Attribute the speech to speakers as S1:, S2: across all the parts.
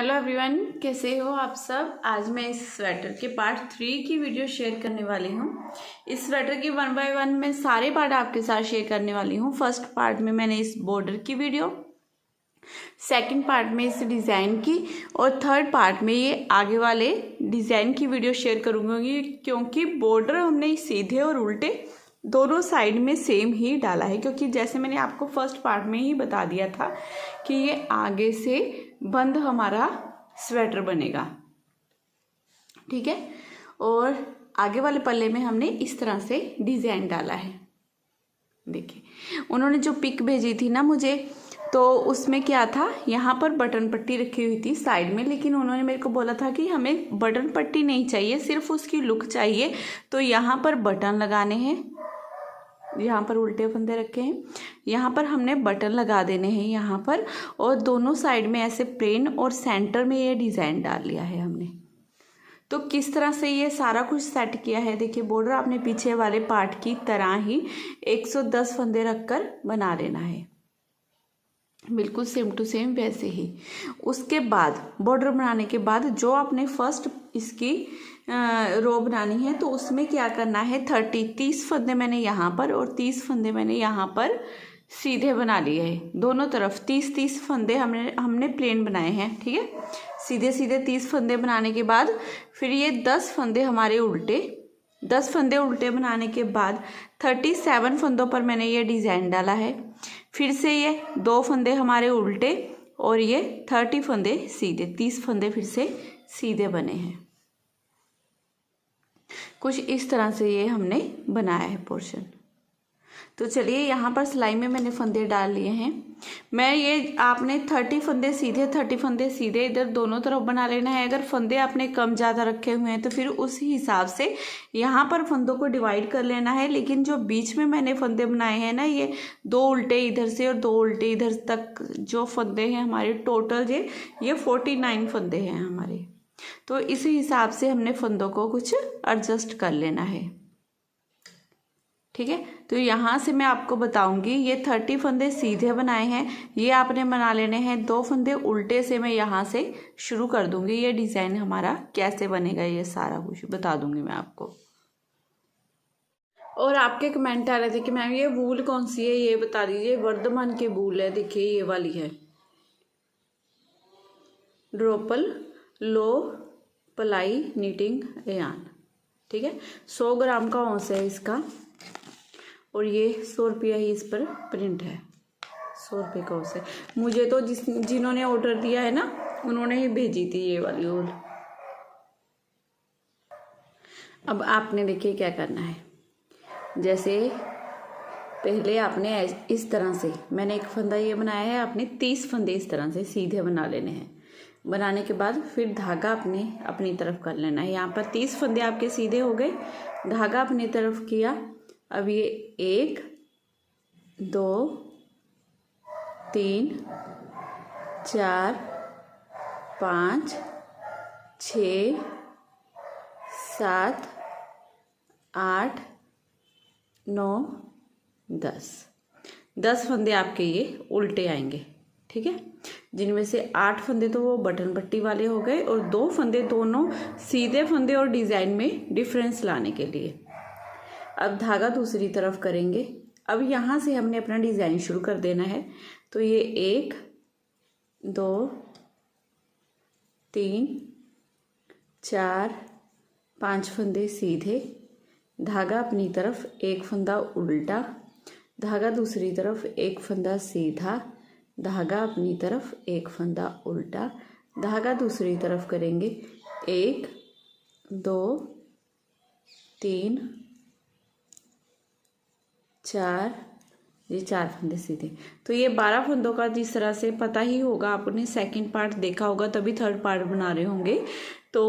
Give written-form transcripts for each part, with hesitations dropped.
S1: Hello everyone, कैसे हो आप सब। आज मैं इस स्वेटर के पार्ट 3 की वीडियो शेयर करने वाली हूँ। इस स्वेटर की 1 बाय 1 मैं सारे पार्ट आपके साथ शेयर करने वाली हूँ। फर्स्ट पार्ट में मैंने इस बॉर्डर की वीडियो, सेकंड पार्ट में इस डिज़ाइन की और थर्ड पार्ट में ये आगे वाले डिज़ाइन की वीडियो शेयर करूँगी, क्योंकि बॉर्डर हमने सीधे और उल्टे दोनों साइड में सेम ही डाला है। क्योंकि जैसे मैंने आपको फर्स्ट पार्ट में ही बता दिया था कि ये आगे से बंद हमारा स्वेटर बनेगा, ठीक है। और आगे वाले पल्ले में हमने इस तरह से डिज़ाइन डाला है। देखिए, उन्होंने जो पिक भेजी थी ना मुझे, तो उसमें क्या था, यहाँ पर बटन पट्टी रखी हुई थी साइड में, लेकिन उन्होंने मेरे को बोला था कि हमें बटन पट्टी नहीं चाहिए, सिर्फ उसकी लुक चाहिए। तो यहाँ पर बटन लगाने हैं, यहाँ पर उल्टे फंदे रखे हैं, यहाँ पर हमने बटन लगा देने हैं यहाँ पर, और दोनों साइड में ऐसे प्लेन और सेंटर में ये डिज़ाइन डाल लिया है हमने। तो किस तरह से ये सारा कुछ सेट किया है, देखिए बॉर्डर आपने पीछे वाले पार्ट की तरह ही 110 फंदे रखकर बना लेना है, बिल्कुल सेम टू सेम वैसे ही। उसके बाद बॉर्डर बनाने के बाद जो आपने फर्स्ट इसकी रो बनानी है, तो उसमें क्या करना है, 30 फंदे मैंने यहाँ पर और 30 फंदे मैंने यहाँ पर सीधे बना लिए हैं। दोनों तरफ 30 फंदे हमने प्लेन बनाए हैं, ठीक है। सीधे सीधे 30 फंदे बनाने के बाद फिर ये 10 फंदे हमारे उल्टे, 10 फंदे उल्टे बनाने के बाद 37 फंदों पर मैंने ये डिज़ाइन डाला है। फिर से ये 2 फंदे हमारे उल्टे और ये 30 फंदे सीधे, 30 फंदे फिर से सीधे बने हैं। कुछ इस तरह से ये हमने बनाया है पोर्शन। तो चलिए, यहाँ पर सिलाई में मैंने फंदे डाल लिए हैं। मैं ये आपने 30 फंदे सीधे 30 फंदे सीधे इधर दोनों तरफ बना लेना है। अगर फंदे आपने कम ज़्यादा रखे हुए हैं तो फिर उस हिसाब से यहाँ पर फंदों को डिवाइड कर लेना है। लेकिन जो बीच में मैंने फंदे बनाए हैं ना, ये 2 उल्टे इधर से और 2 उल्टे इधर तक जो फंदे हैं हमारे टोटल ये 49 फंदे हैं हमारे। तो इसी हिसाब से हमने फंदों को कुछ एडजस्ट कर लेना है, ठीक है। तो यहाँ से मैं आपको बताऊंगी, ये 30 फंदे सीधे बनाए हैं, ये आपने बना लेने हैं। 2 फंदे उल्टे से मैं यहाँ से शुरू कर दूंगी। ये डिज़ाइन हमारा कैसे बनेगा ये सारा कुछ बता दूंगी मैं आपको। और आपके कमेंट आ रहे थे कि मैम ये वूल कौन सी है, ये बता दीजिए। वर्धमान की वूल है, देखिए ये वाली है, ड्रोपल लो पलाई नीटिंग यान, ठीक है। 100 ग्राम का औंस है इसका, और ये 100 रुपया ही इस पर प्रिंट है। 100 रुपये का औंस है। मुझे तो जिन्होंने ऑर्डर दिया है ना, उन्होंने ही भेजी थी ये वाली वूल। अब आपने देखिए क्या करना है, जैसे पहले आपने इस तरह से, मैंने एक फंदा ये बनाया है, आपने 30 फंदे इस तरह से सीधे बना लेने हैं। बनाने के बाद फिर धागा अपनी तरफ कर लेना है। यहाँ पर 30 फंदे आपके सीधे हो गए, धागा अपनी तरफ किया। अब ये 1 2 3 4 5 6 7 8 9 10 फंदे आपके ये उल्टे आएंगे, ठीक है। जिनमें से 8 फंदे तो वो बटन पट्टी वाले हो गए, और 2 फंदे दोनों सीधे फंदे और डिज़ाइन में डिफरेंस लाने के लिए। अब धागा दूसरी तरफ करेंगे। अब यहाँ से हमने अपना डिज़ाइन शुरू कर देना है। तो ये 1 2 3 4 5 फंदे सीधे, धागा अपनी तरफ, 1 फंदा उल्टा, धागा दूसरी तरफ, 1 फंदा सीधा, धागा अपनी तरफ, 1 फंदा उल्टा, धागा दूसरी तरफ करेंगे, 1 2 3 4, ये 4 फंदे सीधे। तो ये 12 फंदों का, जिस तरह से पता ही होगा, आपने सेकंड पार्ट देखा होगा तभी थर्ड पार्ट बना रहे होंगे। तो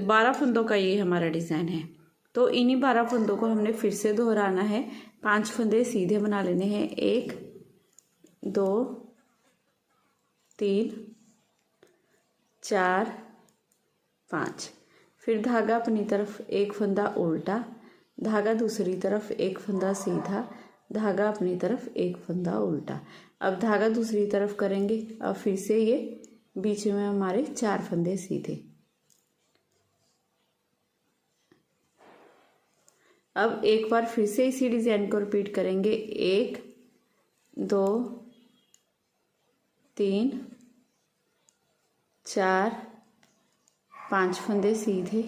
S1: 12 फंदों का ये हमारा डिज़ाइन है। तो इन्हीं 12 फंदों को हमने फिर से दोहराना है। 5 फंदे सीधे बना लेने हैं, 1 2 3 4 5। फिर धागा अपनी तरफ, 1 फंदा उल्टा, धागा दूसरी तरफ, 1 फंदा सीधा, धागा अपनी तरफ, 1 फंदा उल्टा। अब धागा दूसरी तरफ करेंगे। अब फिर से ये बीच में हमारे 4 फंदे सीधे। अब एक बार फिर से इसी डिजाइन को रिपीट करेंगे। 1 2 3 4 5 फंदे सीधे,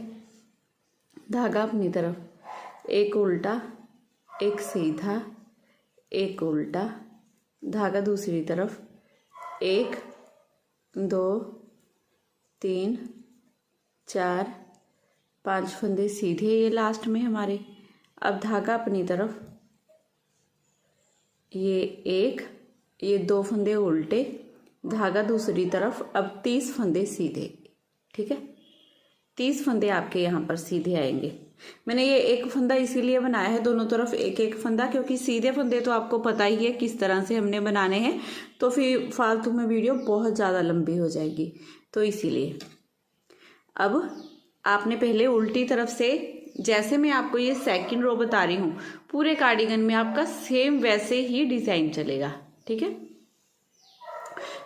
S1: धागा अपनी तरफ, एक उल्टा, एक सीधा, एक उल्टा, धागा दूसरी तरफ, 1 2 3 4 5 फंदे सीधे, ये लास्ट में हमारे। अब धागा अपनी तरफ, ये 1, ये 2 फंदे उल्टे, धागा दूसरी तरफ। अब 30 फंदे सीधे, ठीक है। 30 फंदे आपके यहाँ पर सीधे आएंगे। मैंने ये एक फंदा इसीलिए बनाया है, दोनों तरफ एक एक फंदा, क्योंकि सीधे फंदे तो आपको पता ही है किस तरह से हमने बनाने हैं, तो फिर फालतू में वीडियो बहुत ज़्यादा लंबी हो जाएगी, तो इसीलिए। अब आपने पहले उल्टी तरफ से, जैसे मैं आपको ये सेकंड रो बता रही हूँ, पूरे कार्डिगन में आपका सेम वैसे ही डिज़ाइन चलेगा, ठीक है।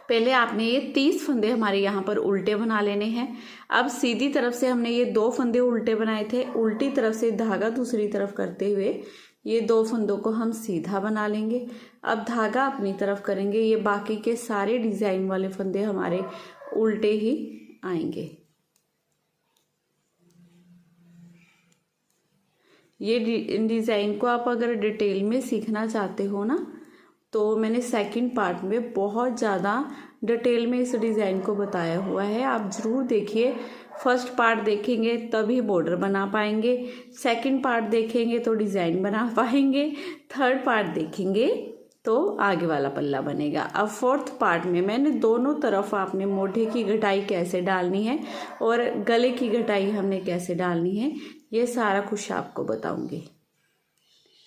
S1: पहले आपने ये 30 फंदे हमारे यहाँ पर उल्टे बना लेने हैं। अब सीधी तरफ से हमने ये 2 फंदे उल्टे बनाए थे, उल्टी तरफ से धागा दूसरी तरफ करते हुए ये 2 फंदों को हम सीधा बना लेंगे। अब धागा अपनी तरफ करेंगे, ये बाकी के सारे डिजाइन वाले फंदे हमारे उल्टे ही आएंगे। ये डिजाइन को आप अगर डिटेल में सीखना चाहते हो ना, तो मैंने सेकंड पार्ट में बहुत ज़्यादा डिटेल में इस डिज़ाइन को बताया हुआ है, आप ज़रूर देखिए। फर्स्ट पार्ट देखेंगे तभी बॉर्डर बना पाएंगे, सेकंड पार्ट देखेंगे तो डिज़ाइन बना पाएंगे, थर्ड पार्ट देखेंगे तो आगे वाला पल्ला बनेगा। अब फोर्थ पार्ट में मैंने दोनों तरफ आपने मोढे की घटाई कैसे डालनी है और गले की घटाई हमने कैसे डालनी है, ये सारा कुछ आपको बताऊंगी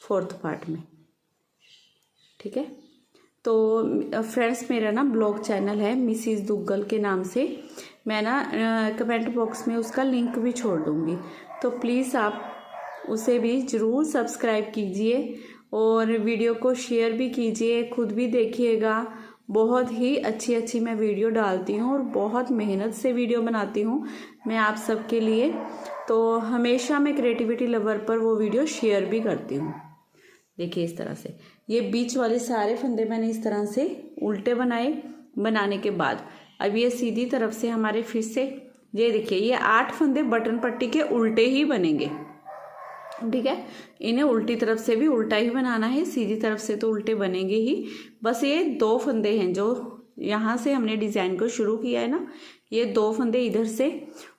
S1: फोर्थ पार्ट में, ठीक है। तो फ्रेंड्स, मेरा ना ब्लॉग चैनल है मिसिज दुग्गल के नाम से, मैं ना कमेंट बॉक्स में उसका लिंक भी छोड़ दूँगी, तो प्लीज़ आप उसे भी ज़रूर सब्सक्राइब कीजिए और वीडियो को शेयर भी कीजिए, खुद भी देखिएगा। बहुत ही अच्छी अच्छी मैं वीडियो डालती हूँ और बहुत मेहनत से वीडियो बनाती हूँ मैं आप सबके लिए, तो हमेशा मैं क्रिएटिविटी लवर पर वो वीडियो शेयर भी करती हूँ। देखिए इस तरह से ये बीच वाले सारे फंदे मैंने इस तरह से उल्टे बनाए। बनाने के बाद अब ये सीधी तरफ से हमारे फिर से ये देखिए ये 8 फंदे बटन पट्टी के उल्टे ही बनेंगे, ठीक है। इन्हें उल्टी तरफ से भी उल्टा ही बनाना है, सीधी तरफ से तो उल्टे बनेंगे ही। बस ये 2 फंदे हैं जो यहाँ से हमने डिज़ाइन को शुरू किया है ना, ये 2 फंदे इधर से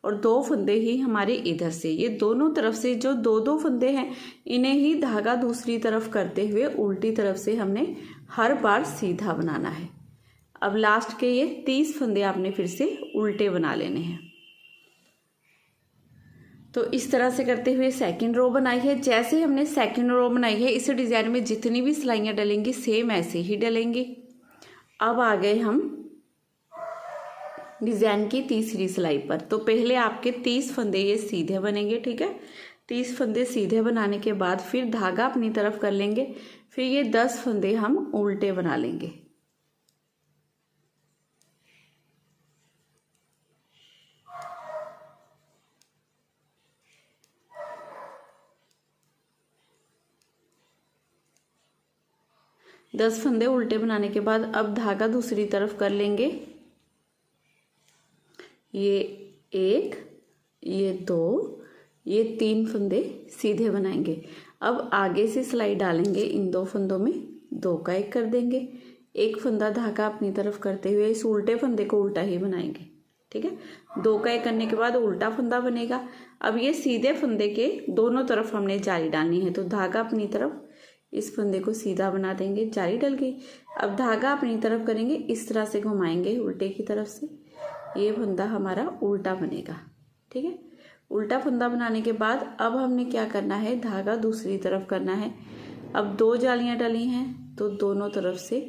S1: और 2 फंदे ही हमारे इधर से, ये दोनों तरफ से जो 2-2 फंदे हैं इन्हें ही धागा दूसरी तरफ करते हुए उल्टी तरफ से हमने हर बार सीधा बनाना है। अब लास्ट के ये 30 फंदे आपने फिर से उल्टे बना लेने हैं। तो इस तरह से करते हुए सेकंड रो बनाई है। जैसे हमने सेकंड रो बनाई है इस डिज़ाइन में जितनी भी सिलाइयाँ डलेंगी सेम ऐसे ही डलेंगी। अब आ गए हम डिज़ाइन की तीसरी सिलाई पर। तो पहले आपके 30 फंदे ये सीधे बनेंगे, ठीक है। 30 फंदे सीधे बनाने के बाद फिर धागा अपनी तरफ कर लेंगे, फिर ये 10 फंदे हम उल्टे बना लेंगे। दस फंदे उल्टे बनाने के बाद अब धागा दूसरी तरफ कर लेंगे। ये 1, ये 2, ये 3 फंदे सीधे बनाएंगे। अब आगे से सिलाई डालेंगे, इन 2 फंदों में 2 का 1 कर देंगे। एक फंदा धागा अपनी तरफ करते हुए इस उल्टे फंदे को उल्टा ही बनाएंगे, ठीक है। 2 का 1 करने के बाद उल्टा फंदा बनेगा। अब ये सीधे फंदे के दोनों तरफ हमने जाली डालनी है, तो धागा अपनी तरफ इस फंदे को सीधा बना देंगे, जाली डल गई। अब धागा अपनी तरफ करेंगे, इस तरह से घुमाएंगे उल्टे की तरफ से, ये फंदा हमारा उल्टा बनेगा, ठीक है। उल्टा फंदा बनाने के बाद अब हमने क्या करना है, धागा दूसरी तरफ करना है। अब 2 जालियां डली हैं तो दोनों तरफ से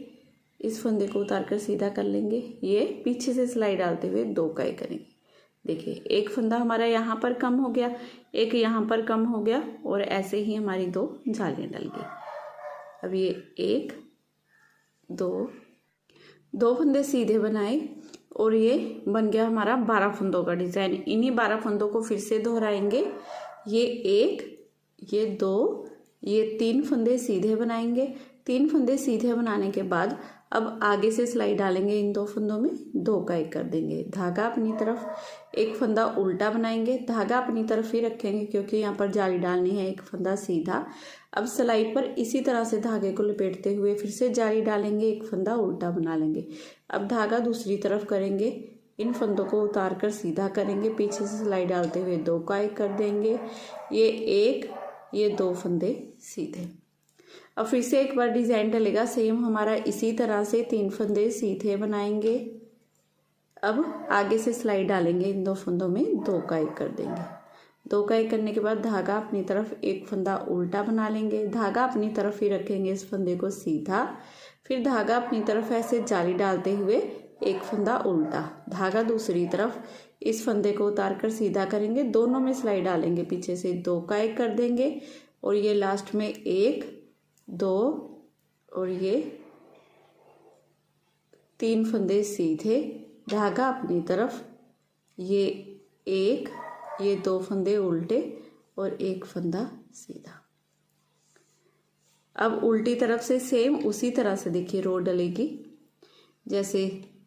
S1: इस फंदे को उतार कर सीधा कर लेंगे। ये पीछे से सिलाई डालते हुए 2 का 1 करेंगे। देखिए एक फंदा हमारा यहाँ पर कम हो गया, एक यहाँ पर कम हो गया और ऐसे ही हमारी 2 जालियां डल गई। अब ये 1, 2 फंदे सीधे बनाए और ये बन गया हमारा 12 फंदों का डिज़ाइन। इन्हीं 12 फंदों को फिर से दोहराएंगे। ये 1, ये 2, ये 3 फंदे सीधे बनाएंगे। 3 फंदे सीधे बनाने के बाद अब आगे से सिलाई डालेंगे, इन 2 फंदों में 2 का 1 कर देंगे, धागा अपनी तरफ, एक फंदा उल्टा बनाएंगे, धागा अपनी तरफ ही रखेंगे क्योंकि यहाँ पर जाली डालनी है, एक फंदा सीधा। अब सिलाई पर इसी तरह से धागे को लपेटते हुए फिर से जाली डालेंगे, एक फंदा उल्टा बना लेंगे। अब धागा दूसरी तरफ करेंगे, इन फंदों को उतार कर सीधा करेंगे, पीछे से सिलाई डालते हुए 2 का 1 कर देंगे। ये 1, ये 2 फंदे सीधे। अब फिर से एक बार डिज़ाइन डलेगा सेम हमारा, इसी तरह से 3 फंदे सीधे बनाएंगे। अब आगे से सिलाई डालेंगे, इन 2 फंदों में 2 का 1 कर देंगे। 2 का 1 करने के बाद धागा अपनी तरफ, एक फंदा उल्टा बना लेंगे, धागा अपनी तरफ ही रखेंगे, इस फंदे को सीधा, फिर धागा अपनी तरफ ऐसे जाली डालते हुए एक फंदा उल्टा, धागा दूसरी तरफ, इस फंदे को उतार कर सीधा करेंगे, दोनों में सिलाई डालेंगे, पीछे से 2 का 1 कर देंगे और ये लास्ट में 1, 2 और ये 3 फंदे सीधे, धागा अपनी तरफ, ये 1, ये 2 फंदे उल्टे और एक फंदा सीधा। अब उल्टी तरफ से सेम उसी तरह से देखिए रो डलेगी, जैसे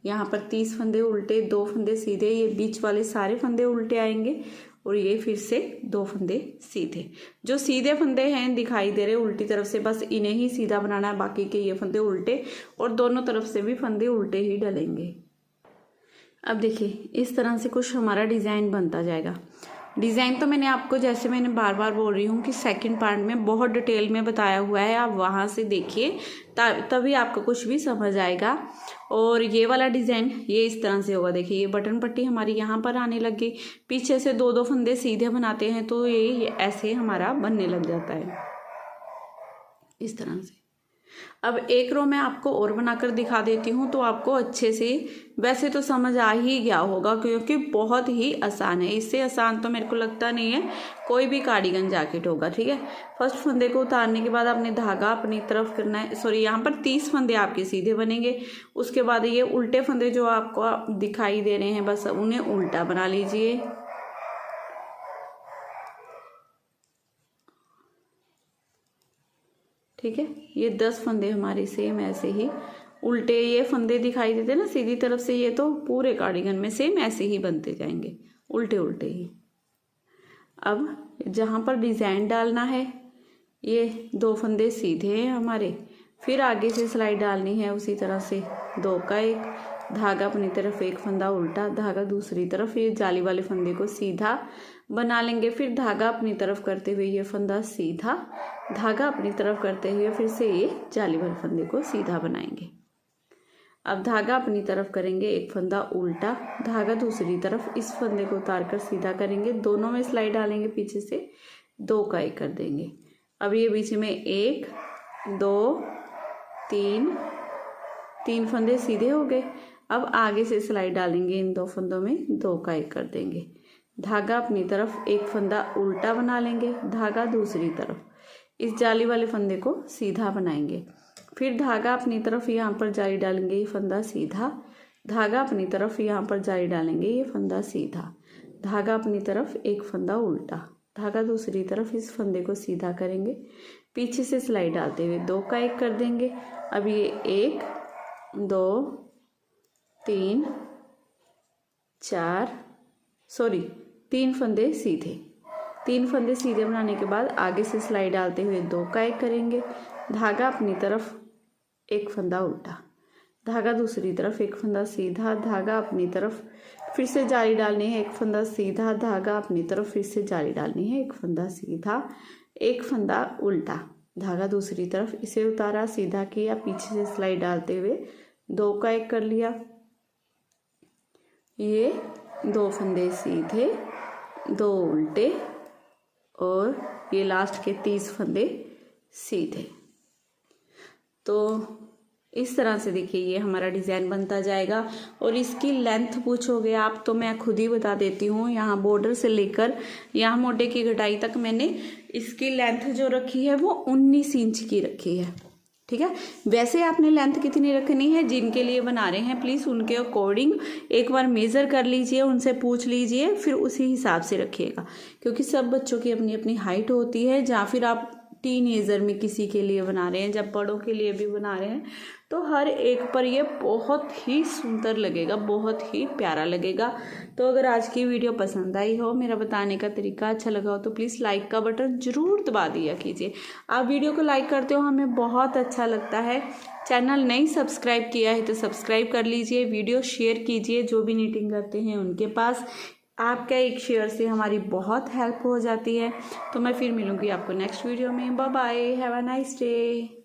S1: यहाँ पर 30 फंदे उल्टे, 2 फंदे सीधे, ये बीच वाले सारे फंदे उल्टे आएंगे और ये फिर से 2 फंदे सीधे। जो सीधे फंदे हैं दिखाई दे रहे उल्टी तरफ से, बस इन्हें ही सीधा बनाना है, बाकी के ये फंदे उल्टे और दोनों तरफ से भी फंदे उल्टे ही डलेंगे। अब देखिए इस तरह से कुछ हमारा डिज़ाइन बनता जाएगा। डिज़ाइन तो मैंने आपको, जैसे मैंने बार बार बोल रही हूँ कि सेकंड पार्ट में बहुत डिटेल में बताया हुआ है, आप वहाँ से देखिए तभी आपको कुछ भी समझ आएगा। और ये वाला डिज़ाइन ये इस तरह से होगा, देखिए ये बटन पट्टी हमारी यहाँ पर आने लग गई, पीछे से 2-2 फंदे सीधे बनाते हैं तो ये ऐसे हमारा बनने लग जाता है इस तरह से। अब एक रो मैं आपको और बनाकर दिखा देती हूँ तो आपको अच्छे से, वैसे तो समझ आ ही गया होगा क्योंकि बहुत ही आसान है, इससे आसान तो मेरे को लगता नहीं है कोई भी कार्डिगन जैकेट होगा। ठीक है, फर्स्ट फंदे को उतारने के बाद आपने धागा अपनी तरफ करना है, सॉरी यहाँ पर 30 फंदे आपके सीधे बनेंगे, उसके बाद ये उल्टे फंदे जो आपको दिखाई दे रहे हैं बस उन्हें उल्टा बना लीजिए। ठीक है, ये 10 फंदे हमारे सेम ऐसे ही उल्टे, ये फंदे दिखाई देते हैं ना सीधी तरफ से, ये तो पूरे कार्डिगन में सेम ऐसे ही बनते जाएंगे उल्टे उल्टे ही। अब जहाँ पर डिज़ाइन डालना है ये 2 फंदे सीधे हैं हमारे, फिर आगे से सिलाई डालनी है उसी तरह से 2 का 1, धागा अपनी तरफ, एक फंदा उल्टा, धागा दूसरी तरफ, ये जाली वाले फंदे को सीधा बना लेंगे, फिर धागा अपनी तरफ करते हुए ये फंदा सीधा, धागा अपनी तरफ करते हुए फिर से ये जाली वाले फंदे को सीधा बनाएंगे। अब धागा अपनी तरफ करेंगे, एक फंदा उल्टा, धागा दूसरी तरफ, इस फंदे को उतार कर सीधा करेंगे, दोनों में सिलाई डालेंगे, पीछे से 2 का 1 कर देंगे। अब ये बीच में 1, 2, 3 फंदे सीधे हो गए। अब आगे से सिलाई डालेंगे, इन 2 फंदों में 2 का 1 कर देंगे, धागा अपनी तरफ, एक फंदा उल्टा बना लेंगे, धागा दूसरी तरफ, इस जाली वाले फंदे को सीधा बनाएंगे, फिर धागा अपनी तरफ, यहाँ पर जाली डालेंगे, ये फंदा सीधा, धागा अपनी तरफ, यहाँ पर जाली डालेंगे, ये फंदा सीधा, धागा अपनी तरफ, एक फंदा उल्टा, धागा दूसरी तरफ, इस फंदे को सीधा करेंगे, पीछे से सिलाई डालते हुए 2 का 1 कर देंगे। अब ये 1, 2, 3, 3 फंदे सीधे, 3 फंदे सीधे बनाने के बाद आगे से सिलाई डालते हुए 2 का 1 करेंगे, धागा अपनी तरफ, एक फंदा उल्टा, धागा दूसरी तरफ, एक फंदा सीधा, धागा अपनी तरफ, फिर से जाली डालनी है, एक फंदा सीधा, धागा अपनी तरफ, फिर से जाली डालनी है, एक फंदा सीधा, एक फंदा उल्टा, धागा दूसरी तरफ, इसे उतारा, सीधा किया, पीछे से सिलाई डालते हुए 2 का 1 कर लिया, ये 2 फंदे सीधे, 2 उल्टे और ये लास्ट के 30 फंदे सीधे। तो इस तरह से देखिए ये हमारा डिज़ाइन बनता जाएगा। और इसकी लेंथ पूछोगे आप तो मैं खुद ही बता देती हूँ, यहाँ बॉर्डर से लेकर यहाँ मोटे की कटाई तक मैंने इसकी लेंथ जो रखी है वो 19 इंच की रखी है। ठीक है। वैसे आपने लेंथ कितनी रखनी है, जिनके लिए बना रहे हैं प्लीज़ उनके अकॉर्डिंग एक बार मेज़र कर लीजिए, उनसे पूछ लीजिए, फिर उसी हिसाब से रखिएगा, क्योंकि सब बच्चों की अपनी अपनी हाइट होती है। या फिर आप टीनेजर में किसी के लिए बना रहे हैं, जब बड़ों के लिए भी बना रहे हैं, तो हर एक पर ये बहुत ही सुंदर लगेगा, बहुत ही प्यारा लगेगा। तो अगर आज की वीडियो पसंद आई हो, मेरा बताने का तरीका अच्छा लगा हो, तो प्लीज़ लाइक का बटन ज़रूर दबा दिया कीजिए। आप वीडियो को लाइक करते हो, हमें बहुत अच्छा लगता है। चैनल नहीं सब्सक्राइब किया है तो सब्सक्राइब कर लीजिए, वीडियो शेयर कीजिए जो भी नीटिंग करते हैं उनके पास। आपका एक शेयर से हमारी बहुत हेल्प हो जाती है। तो मैं फिर मिलूँगी आपको नेक्स्ट वीडियो में। Bye bye, have a nice day.